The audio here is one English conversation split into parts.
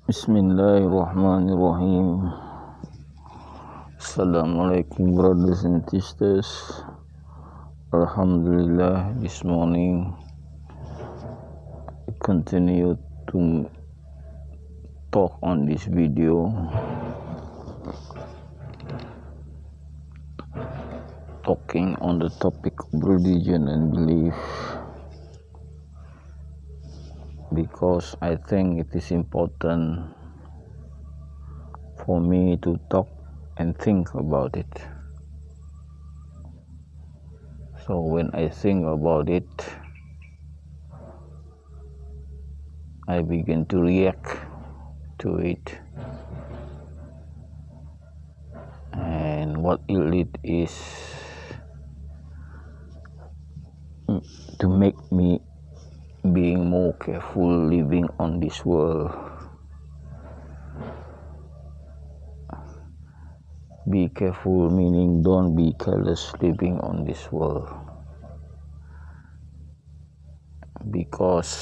Bismillahirrahmanirrahim. Assalamualaikum brothers and sisters. Alhamdulillah, this morning I continue to talk on this video, talking on the topic of religion and belief, because I think it is important for me to talk and think about it. So when I think about it, I begin to react to it, and what it is to make me being more careful living on this world. Be careful meaning don't be careless living on this world, because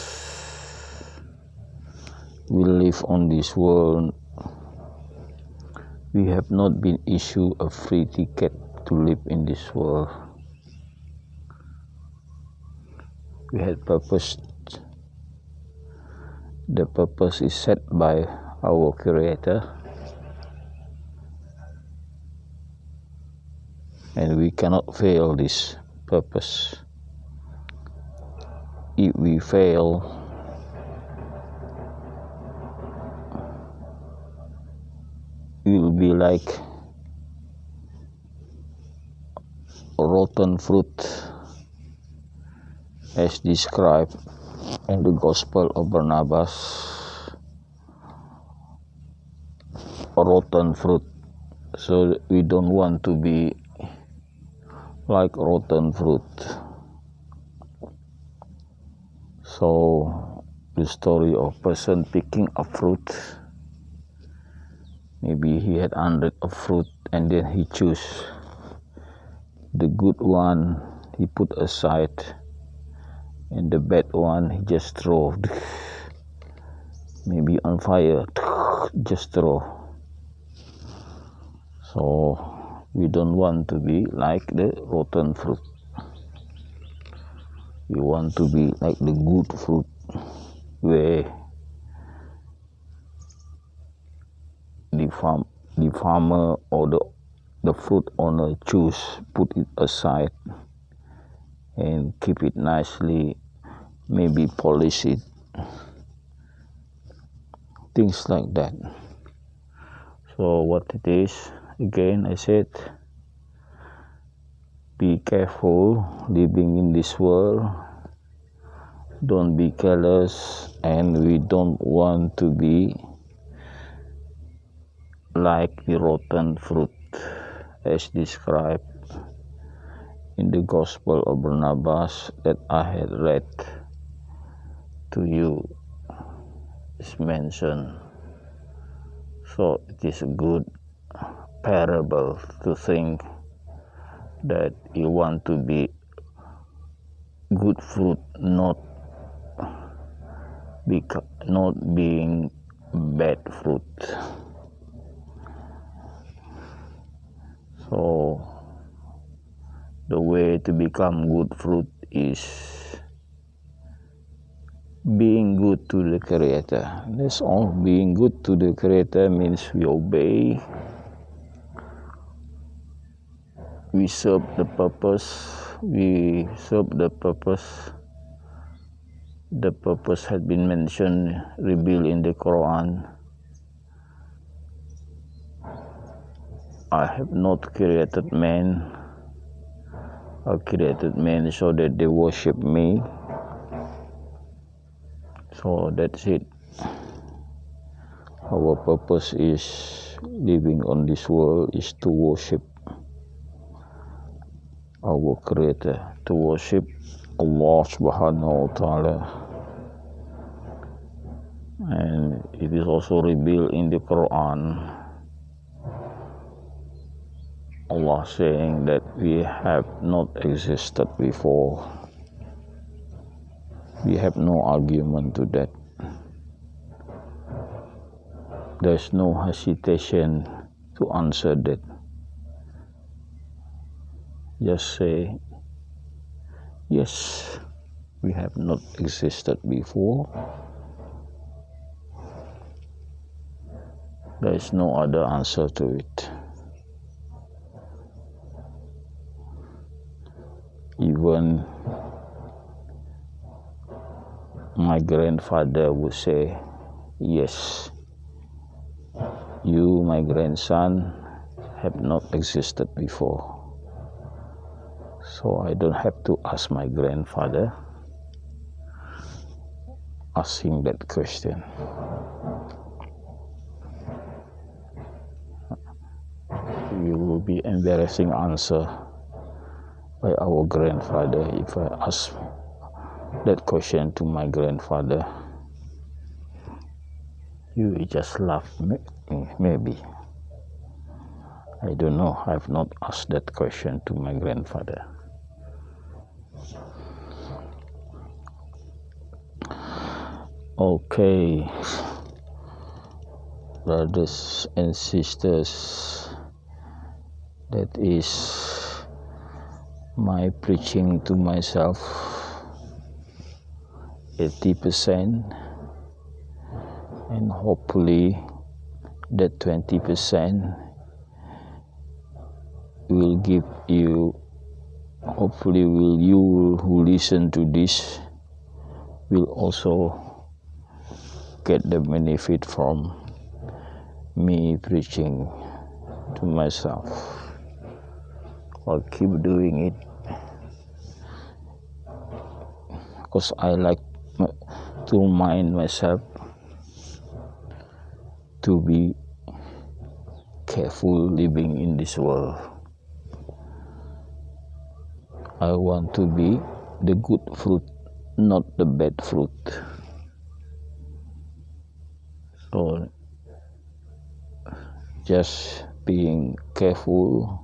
we live on this world. We have not been issued a free ticket to live in this world. We had purpose. The purpose is set by our Creator, and we cannot fail this purpose. If we fail, we will be like a rotten fruit, as described in the Gospel of Barnabas. A rotten fruit. So we don't want to be like rotten fruit. So the story of person picking a fruit, maybe he had 100 of fruit and then he choose the good one he put aside, and the bad one he just throw, maybe on fire, just throw. So we don't want to be like the rotten fruit. We want to be like the good fruit, where the farmer or the fruit owner choose, put it aside and keep it nicely, maybe polish it, things like that. So what it is, again I said, be careful living in this world. Don't be careless, and we don't want to be like the rotten fruit, as described in the Gospel of Barnabas that I had read to you. Is mentioned. So it is a good parable to think that you want to be good fruit, not being bad fruit. So the way to become good fruit is being good to the Creator. That's all. Being good to the Creator means we obey, we serve the purpose. The purpose had been mentioned, revealed in the Koran. I have not created man. I created man so that they worship me. So that's it. Our purpose is living on this world is to worship our Creator, to worship Allah subhanahu wa ta'ala. And it is also revealed in the Quran, Allah saying that we have not existed before. We have no argument to that. There's no hesitation to answer that. Just say, yes, we have not existed before. There is no other answer to it. Even my grandfather would say, yes, you, my grandson, have not existed before. So I don't have to ask my grandfather asking that question. It will be embarrassing answer by our grandfather if I ask that question to my grandfather. You just laugh, maybe. I don't know. I've not asked that question to my grandfather. Okay, brothers and sisters, that is my preaching to myself. 80%, and hopefully that 20% will give you, hopefully you who listen to this will also get the benefit from me preaching to myself. I'll keep doing it because I like to remind myself to be careful living in this world. I want to be the good fruit, not the bad fruit. So just being careful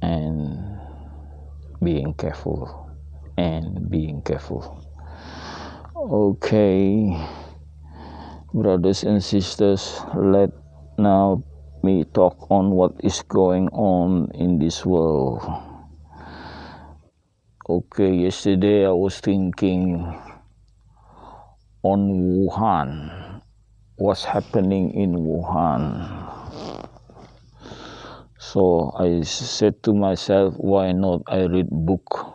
and being careful and being careful. Okay, brothers and sisters, let now me talk on what is going on in this world. Okay, yesterday I was thinking on Wuhan, what's happening in Wuhan. So I said to myself, why not I read book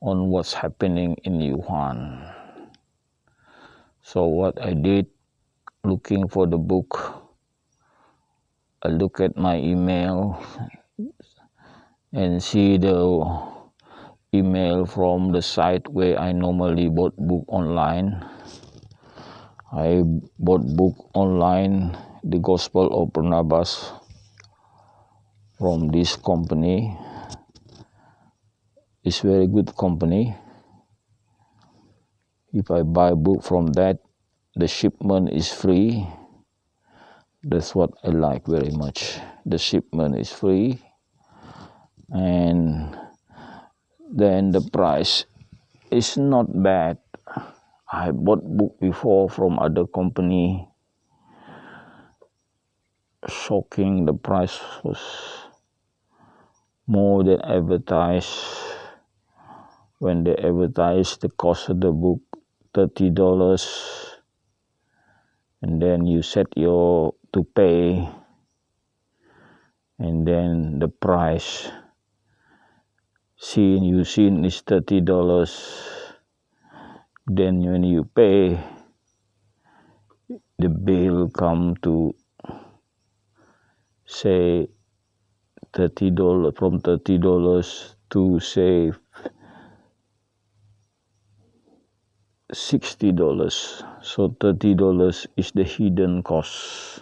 on what's happening in Wuhan. So what I did, looking for the book, I look at my email and see the email from the site where I normally bought book online. I bought book online, The Gospel of Barnabas, from this company. It's very good company. If I buy a book from that, the shipment is free. That's what I like very much. The shipment is free, and then the price is not bad. I bought book before from other company. Shocking, the price was more than advertised. When they advertised the cost of the book, $30, and then you set your to pay, and then the price you seen is $30. Then when you pay, the bill come to say $30, from $30 to say $60. So $30 is the hidden cost.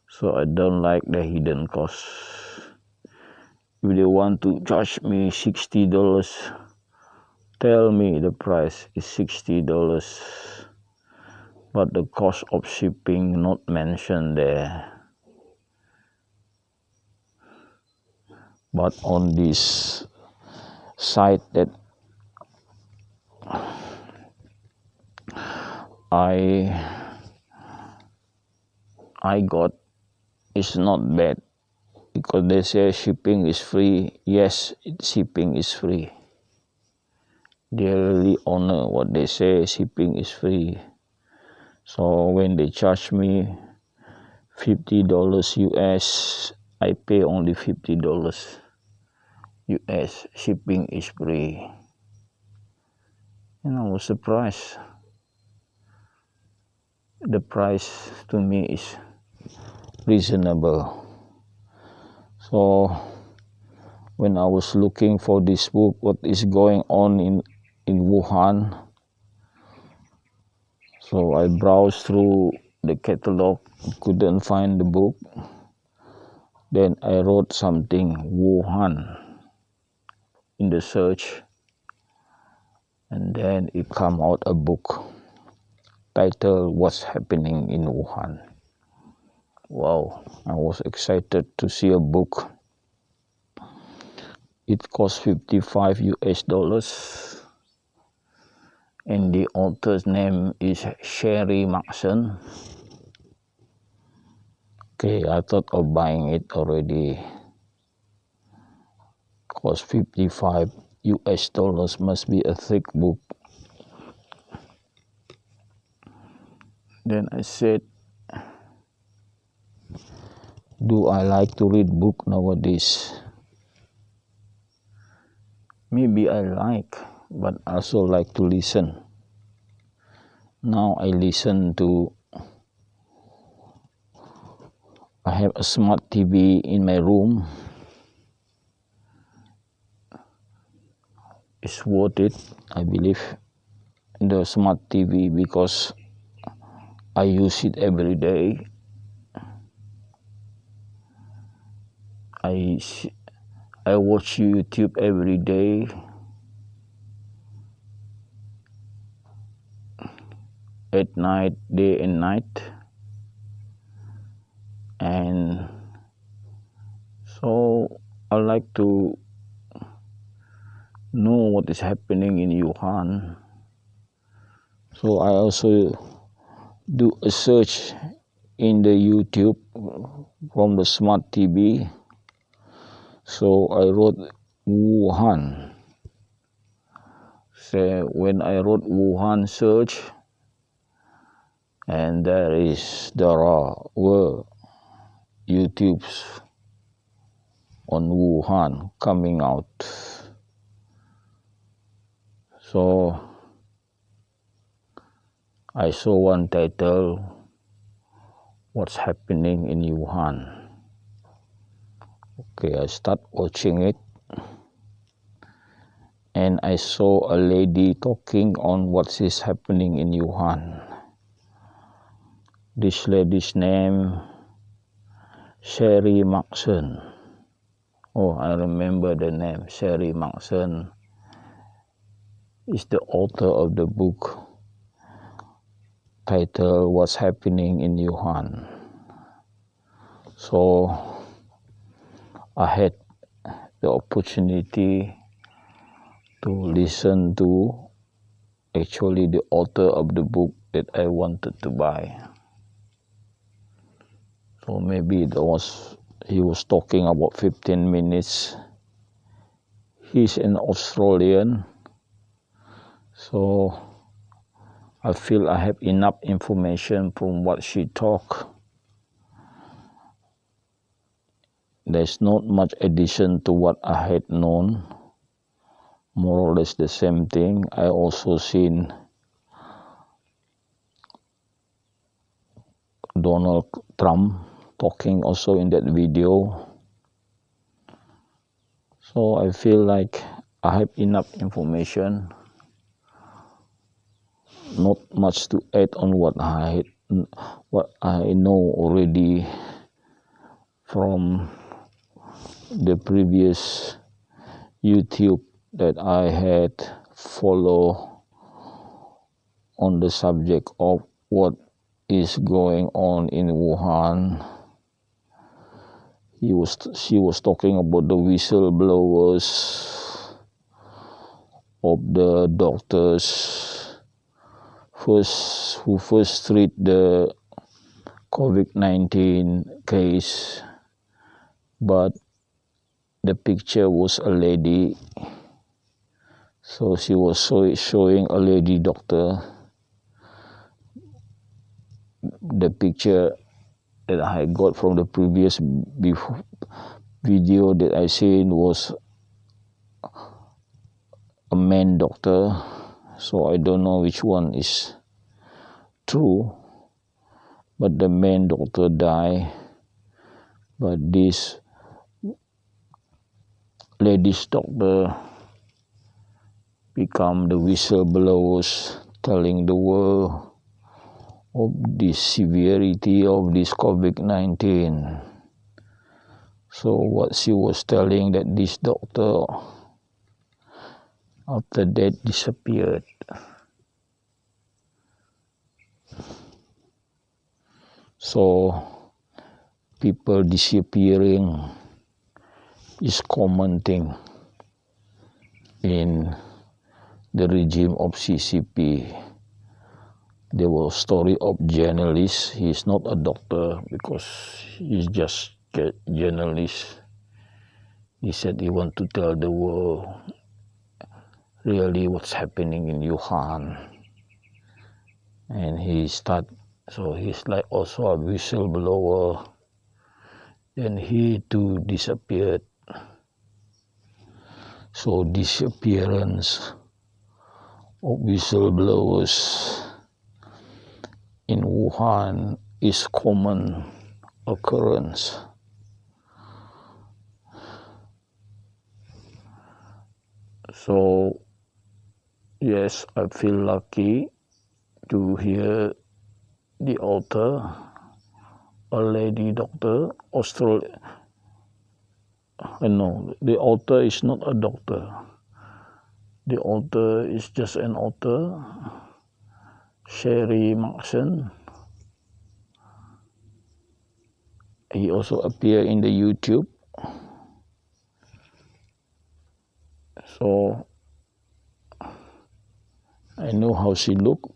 So I don't like the hidden cost. If they want to charge me $60, tell me the price is $60. But the cost of shipping not mentioned there. But on this site that I got is not bad, because they say shipping is free. Yes, shipping is free. They really honor what they say, shipping is free. So when they charge me $50 US, I pay only $50 US. Shipping is free. And I was surprised. The price to me is reasonable. So when I was looking for this book, what is going on in Wuhan, so I browsed through the catalog, couldn't find the book. Then I wrote something, Wuhan, in the search, and then it come out a book titled What's Happening in Wuhan. Wow, I was excited to see a book. It cost $55 US, and the author's name is Sherry Maxson. Okay, I thought of buying it already. Cost $55 US, must be a thick book. Then I said, do I like to read book nowadays? Maybe I like, but also like to listen. Now I listen to, I have a smart TV in my room. It's worth it, I believe, the smart TV, because I use it every day. I watch YouTube every day. At night, day and night. And so I like to know what is happening in Wuhan. So I also do a search in the YouTube from the smart TV. So I wrote Wuhan. So when I wrote Wuhan search, and there were YouTubes on Wuhan coming out. So I saw one title, What's Happening in Wuhan. Okay, I start watching it, and I saw a lady talking on what is happening in Wuhan. This lady's name, Sherry Maxson. Oh, I remember the name. Sherry Maxson is the author of the book titled What's Happening in Wuhan. So I had the opportunity to listen to actually the author of the book that I wanted to buy. So maybe he was talking about 15 minutes. He's an Australian, so I feel I have enough information from what she talked. There's not much addition to what I had known. More or less the same thing. I also seen Donald Trump talking also in that video. So I feel like I have enough information. Not much to add on what I know already from the previous YouTube that I had follow on the subject of what is going on in Wuhan. She was talking about the whistleblowers of the doctors who first treat the COVID-19 case, but the picture was a lady, so she was showing a lady doctor. The picture that I got from the previous video that I seen was a man doctor, so I don't know which one is true, but the man doctor died, but this ladies doctor become the whistleblowers, telling the world of the severity of this COVID-19. So what she was telling, that this doctor after that disappeared. So people disappearing is common thing in the regime of CCP. There was story of journalist. He's not a doctor because he's just a journalist. He said he want to tell the world really what's happening in Wuhan. And he's like also a whistleblower. Then he too disappeared. So disappearance of whistleblowers in Wuhan is common occurrence. So yes, I feel lucky to hear the author, a lady doctor, no, the author is not a doctor. The author is just an author, Sherry Maxson. He also appeared in the YouTube. So I know how she looked.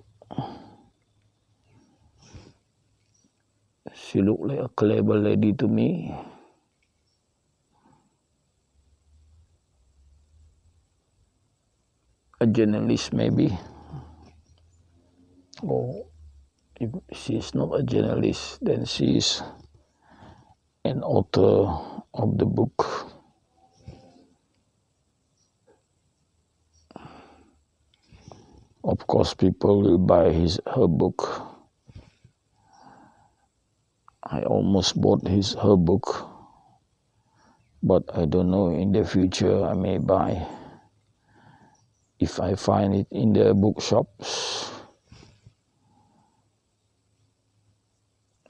She looked like a clever lady to me. A journalist maybe. Or if she's not a journalist, then she's an author of the book. Of course, people will buy her book. I almost bought her book, but I don't know, in the future I may buy if I find it in the bookshops.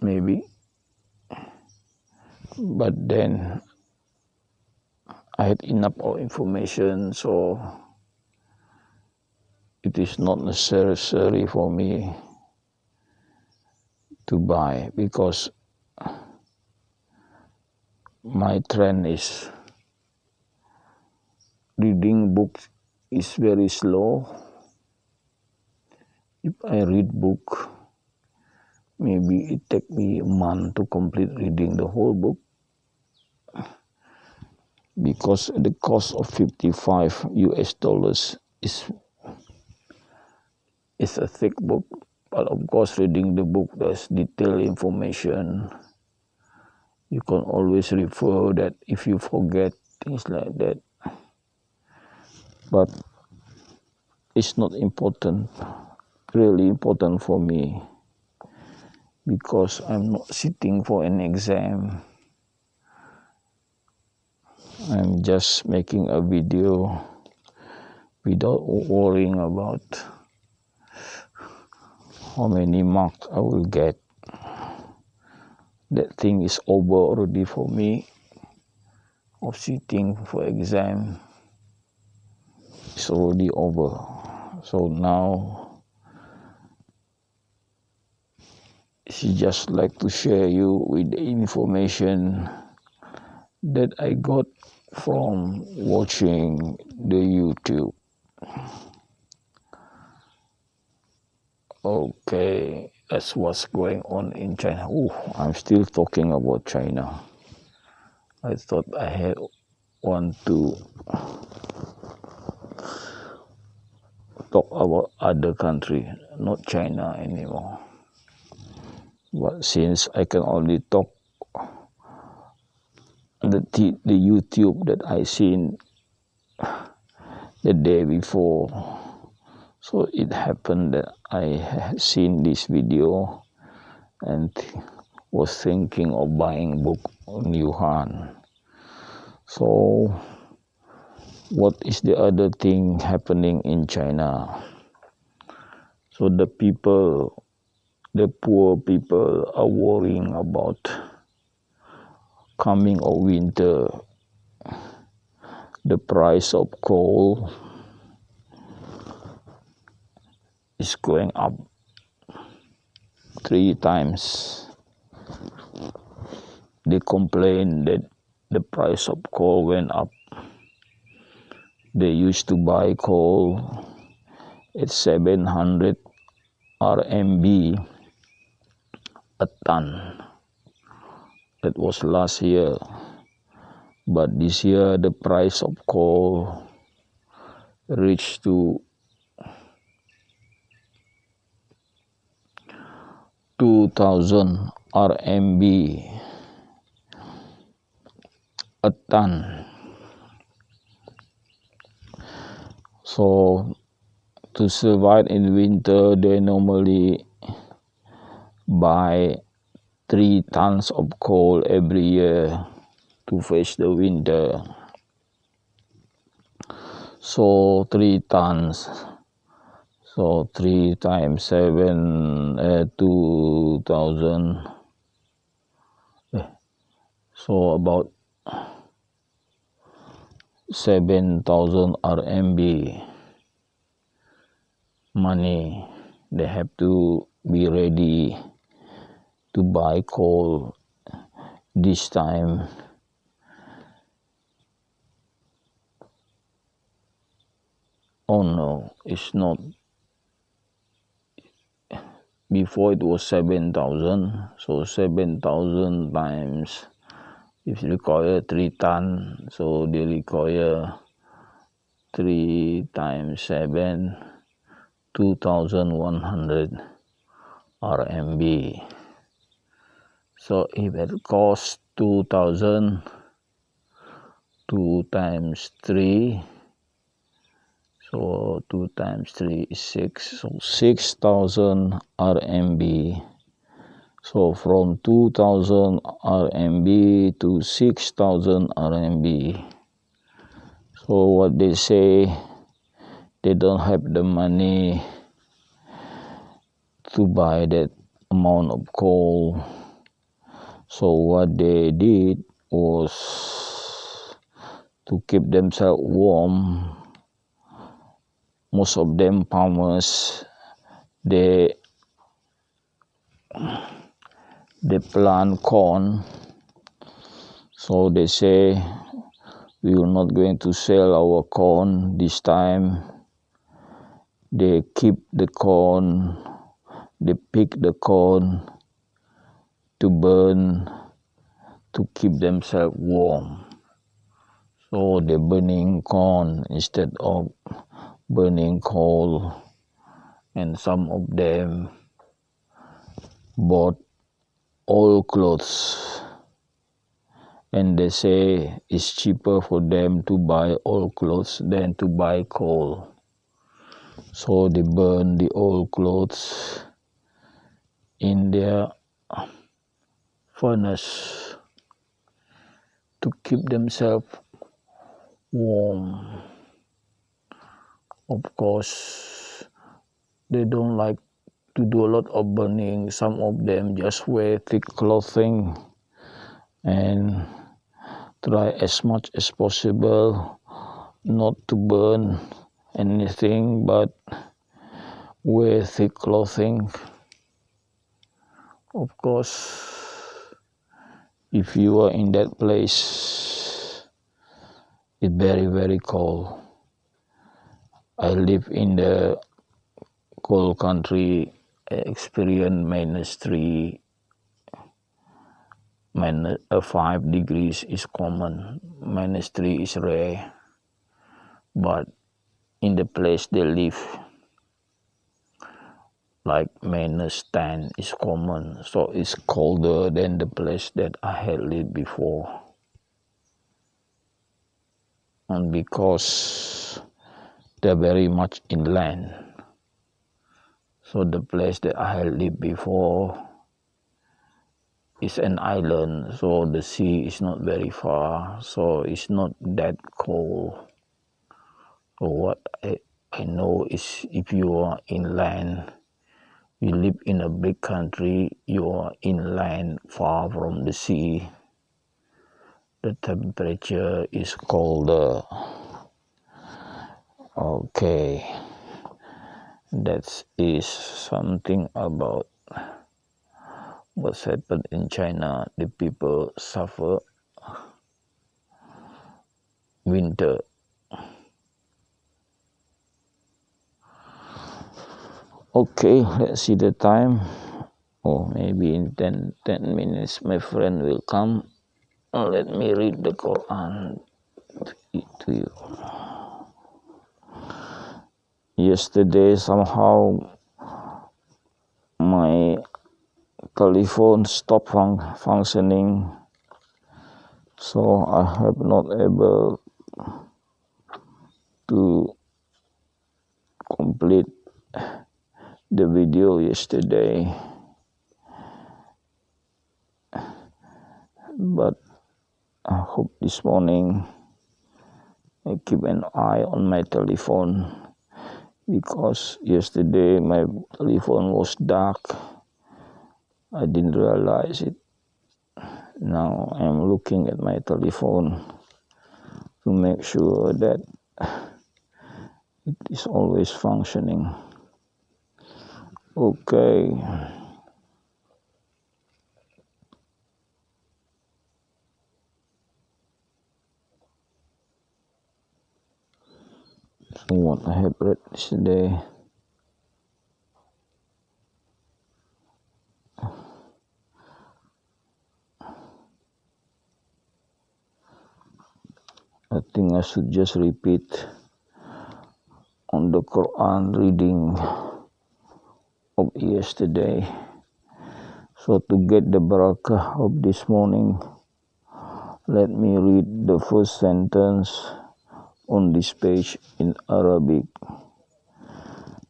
Maybe. But then I had enough of information, so it is not necessary for me to buy, because my trend is reading books is very slow. If I read book, maybe it take me a month to complete reading the whole book, because the cost of $55 is a thick book. But of course, reading the book, there's detailed information. You can always refer that if you forget, things like that. But it's not important, really important for me, because I'm not sitting for an exam. I'm just making a video without worrying about how many marks I will get. That thing is over already for me, of sitting for exam. It's already over. So now she just like to share you with the information that I got from watching the YouTube. Okay, that's what's going on in China. I'm still talking about China. I thought I had want to talk about other country, not China anymore. But since I can only talk the YouTube that I seen the day before, so it happened that I had seen this video and was thinking of buying book on Yuan. So what is the other thing happening in China? So the poor people are worrying about coming of winter. The price of coal is going up 3 times. They complain that the price of coal went up. They used to buy coal at 700 RMB a ton. That was last year. But this year the price of coal reached to 2,000 RMB a ton. So to survive in winter, they normally buy 3 tons of coal every year to face the winter. So 3 tons. So 3 times 7, 2,000. So about 7,000 RMB money. They have to be ready to buy coal this time. Oh no, it's not. Before it was 7,000, so 7,000 times, if you require 3 ton, so they require 3 times 7, 2,100 RMB. So if it costs 2,000, 2 times 3, so 2 times 3 is 6, so 6,000 RMB. So from 2,000 RMB to 6,000 RMB. So what they say, they don't have the money to buy that amount of coal. So what they did was to keep themselves warm. Most of them farmers, they plant corn. So they say, we are not going to sell our corn this time. They keep the corn, they pick the corn to burn, to keep themselves warm. So they're burning corn instead of burning coal. And some of them bought old clothes. And they say it's cheaper for them to buy old clothes than to buy coal. So they burn the old clothes in their furnace to keep themselves warm. Of course, they don't like to do a lot of burning. Some of them just wear thick clothing and try as much as possible not to burn anything but wear thick clothing. Of course, if you are in that place, it's very, very cold. I live in the cold country experience -3, -5 degrees is common, -3 is rare, but in the place they live, like -10 is common, so it's colder than the place that I had lived before. And because they're very much inland, so the place that I had lived before is an island, so the sea is not very far, so it's not that cold. So what I know is, if you are inland, you live in a big country, you are inland far from the sea, the temperature is colder. Okay, that is something about what's happened in China. The people suffer winter. Okay, let's see the time. Oh, maybe in 10 minutes my friend will come. Let me read the Quran to you. Yesterday somehow my telephone stopped functioning, so I have not able to complete the video yesterday, but I hope this morning I keep an eye on my telephone, because yesterday my telephone was dark. I didn't realize it. Now I'm looking at my telephone to make sure that it is always functioning. Okay. So what I have read today. I think I should just repeat on the Quran reading of yesterday. So to get the barakah of this morning, let me read the first sentence on this page in Arabic.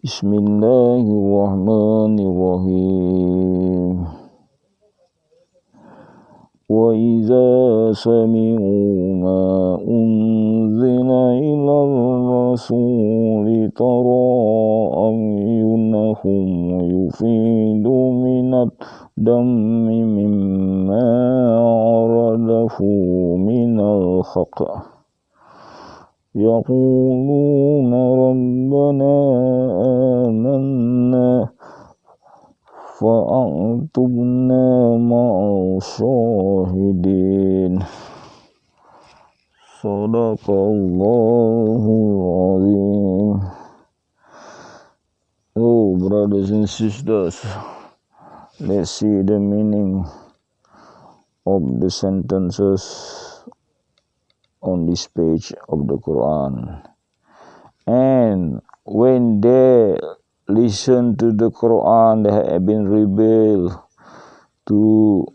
Bismillahirrahmanirrahim. وَإِذَا سَمِعُوا مَا أُنزِلَ إِلَى الرَّسُولِ تَرَى أَعْيُنَهُمْ يَفِيضُ مِنَ الدَّمْعِ مِمَّا عَرَفُوا مِنَ الْحَقِّ يَقُولُونَ رَبَّنَا آمَنَّا فَأَكْتُبْنَا مَعَ الشَّاهِدِينَ. Sadaqallahul Azim. Oh, brothers and sisters, let's see the meaning of the sentences on this page of the Quran. And when they listen to the Quran that have been revealed to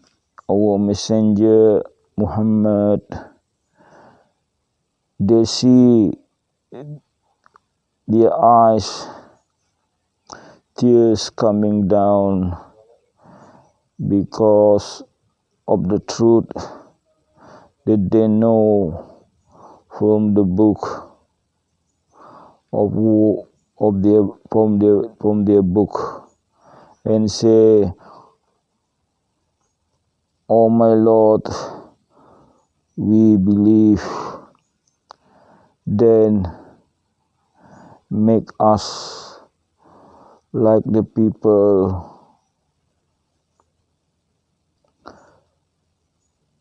our messenger Muhammad, they see their eyes, tears coming down because of the truth that they know from the book from their book, and say, "Oh my Lord, we believe, then make us like the people,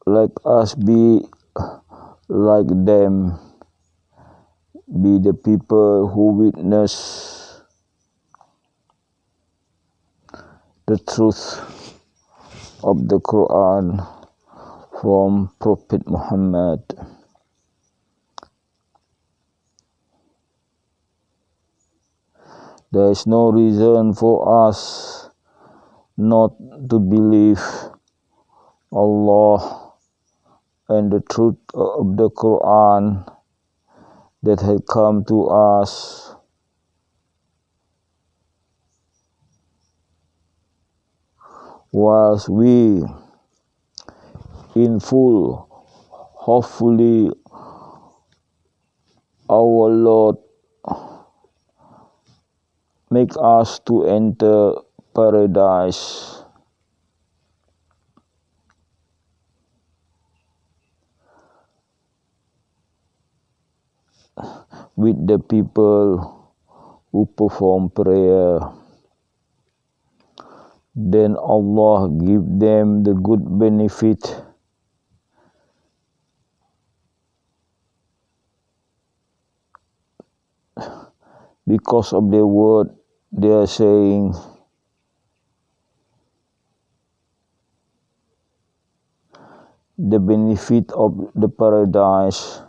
like us be like them, be the people who witness the truth of the Quran from Prophet Muhammad. There is no reason for us not to believe Allah and the truth of the Quran that had come to us. Whilst we in full, hopefully our Lord make us to enter paradise. With the people who perform prayer, then Allah give them the good benefit because of their word. They are saying the benefit of the paradise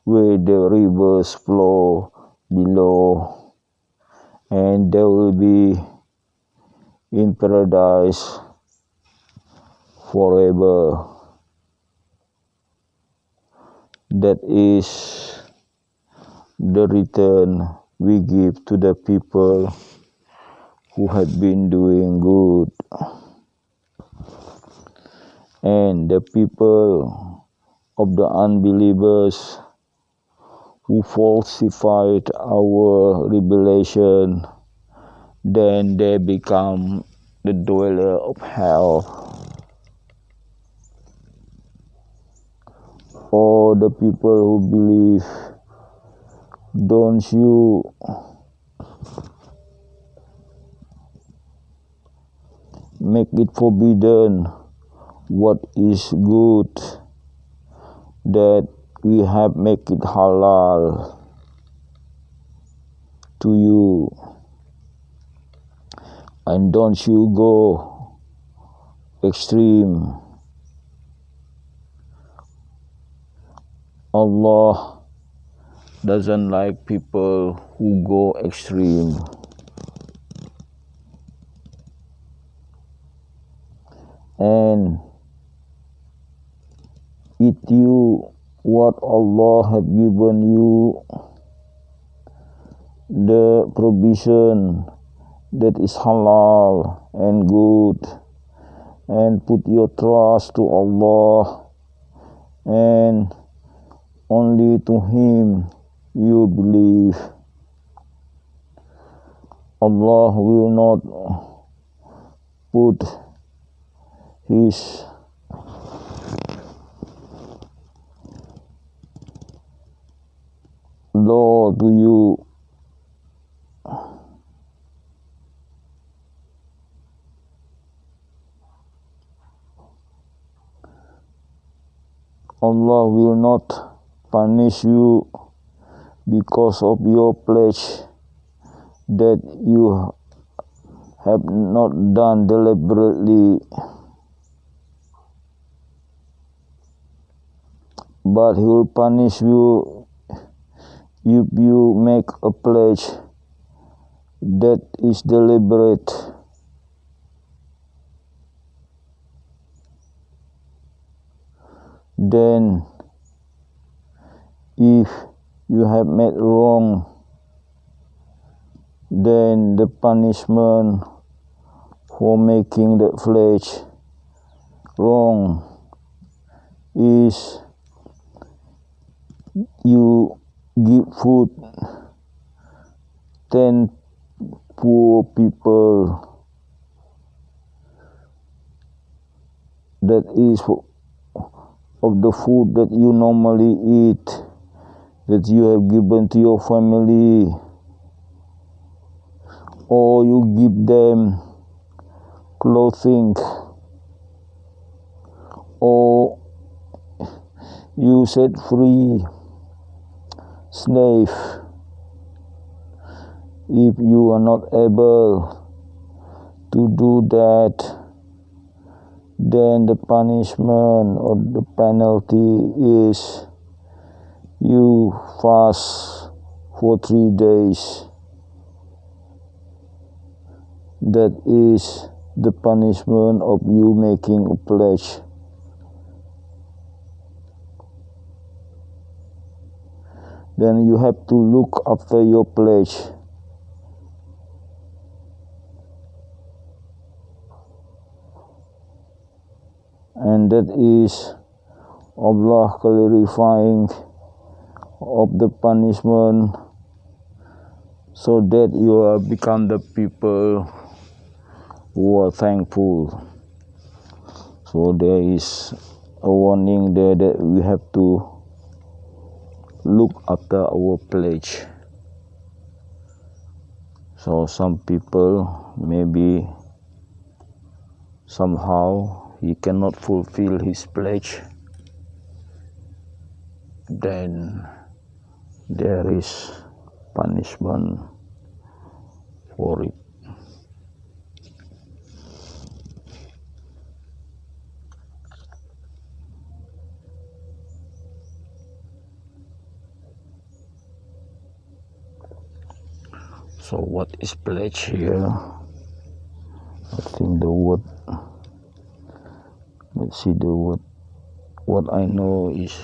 where the rivers flow below, and they will be in paradise forever. That is the return we give to the people who have been doing good. And the people of the unbelievers who falsified our revelation, then they become the dweller of hell. Or the people who believe, don't you make it forbidden what is good, that we have make it halal to you, and don't you go extreme. Allah doesn't like people who go extreme. And eat you what Allah have given you, the provision that is halal and good, and put your trust to Allah, and only to Him you believe. Allah will not put His law to you. Allah will not punish you because of your pledge that you have not done deliberately, but He will punish you if you make a pledge that is deliberate. Then, if you have made wrong, then the punishment for making the pledge wrong is you give food 10 poor people. That is of the food that you normally eat, that you have given to your family, or you give them clothing, or you set free slave. If you are not able to do that, then the punishment or the penalty is you fast for 3 days. That is the punishment of you making a pledge. Then you have to look after your pledge. And that is Allah clarifying of the punishment so that you will become the people who are thankful. So there is a warning there that we have to look after our pledge. So some people maybe somehow he cannot fulfill his pledge, then there is punishment for it. So what is pledge here? I think the word, let's see the word, what I know is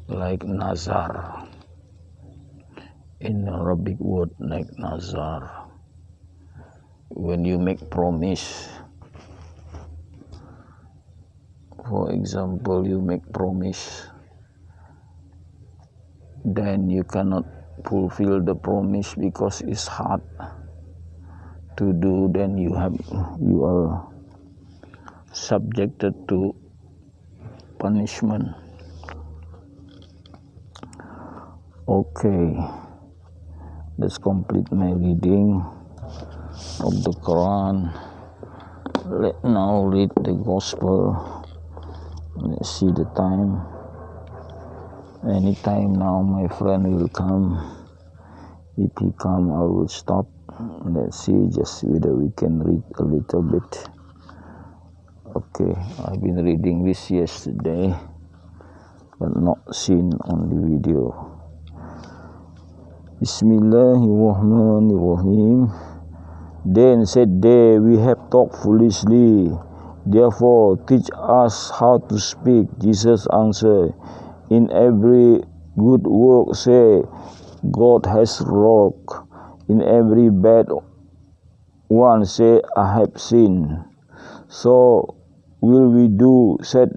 like nazar. In Arabic word like nazar. When you make promise, for example, you make promise, then you cannot fulfill the promise because it's hard to do, then you are subjected to punishment. Okay, let's complete my reading of the Quran. Let's now read the Gospel. Let's see the time. Anytime now my friend will come. If he come, I will stop. Let's see just whether we can read a little bit. Okay, I've been reading this yesterday, but not seen on the video. Bismillahirrahmanirrahim. Then said they, we have talked foolishly, therefore teach us how to speak. Jesus answered, in every good work say, God has wrought. In every bad one say, I have sinned. So will we do, said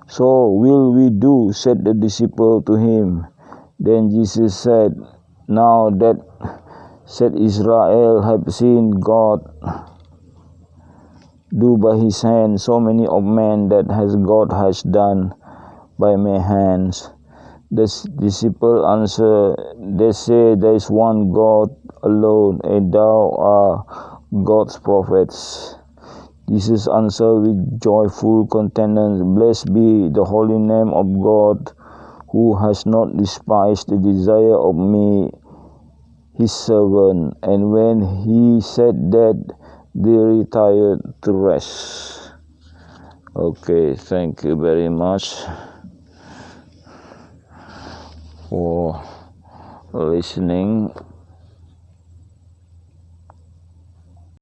the disciple to him. Then Jesus said, now that said Israel have seen God do by his hand so many of men that has God has done by my hands. The disciple answer, they say there is one God alone, and thou art God's prophets. Jesus answered with joyful countenance, blessed be the holy name of God, who has not despised the desire of me, his servant. And when he said that, they retired to rest. Okay, thank you very much for listening.